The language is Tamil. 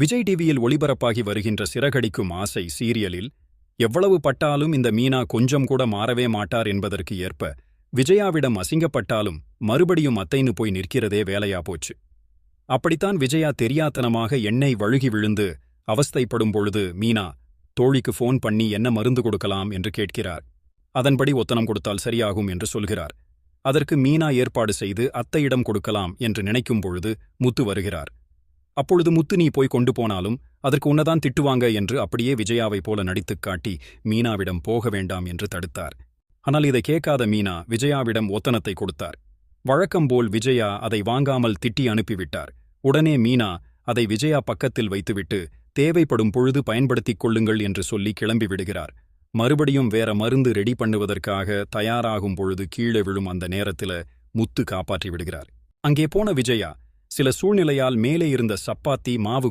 விஜய் டிவியில் ஒளிபரப்பாகி வருகின்ற சிறகடிக்கும் ஆசை சீரியலில் எவ்வளவு பட்டாலும் இந்த மீனா கொஞ்சம் கூட மாறவே மாட்டார் என்பதற்கு ஏற்ப விஜயாவிடம் அசிங்கப்பட்டாலும் மறுபடியும் அத்தைன்னு போய் நிற்கிறதே வேலையா போச்சு. அப்படித்தான் விஜயா தெரியாத்தனமாக எண்ணெய் வழுகி விழுந்து அவஸ்தைப்படும் பொழுது மீனா தோழிக்கு ஃபோன் பண்ணி என்ன மருந்து கொடுக்கலாம் என்று கேட்கிறார். அதன்படி ஒத்தனம் கொடுத்தால் சரியாகும் என்று சொல்கிறார். அதற்கு மீனா ஏற்பாடு செய்து அத்தையிடம் கொடுக்கலாம் என்று நினைக்கும் பொழுது முத்து வருகிறார். அப்பொழுது முத்து நீ போய் கொண்டு போனாலும் அதற்கு உன்னதான் திட்டுவாங்க என்று அப்படியே விஜயாவைப் போல நடித்துக் காட்டி மீனாவிடம் போக வேண்டாம் என்று தடுத்தார். ஆனால் இதை கேட்காத மீனா விஜயாவிடம் ஒத்தனத்தை கொடுத்தார். வழக்கம்போல் விஜயா அதை வாங்காமல் திட்டி அனுப்பிவிட்டார். உடனே மீனா அதை விஜயா பக்கத்தில் வைத்துவிட்டு தேவைப்படும் பொழுது பயன்படுத்திக் கொள்ளுங்கள் என்று சொல்லி கிளம்பி விடுகிறார். மறுபடியும் வேற மருந்து ரெடி பண்ணுவதற்காக தயாராகும் பொழுது கீழே விழும் அந்த நேரத்தில் முத்து காப்பாற்றி விடுகிறார். அங்கே போன விஜயா சில சூழ்நிலையால் மேலே இருந்த சப்பாத்தி மாவு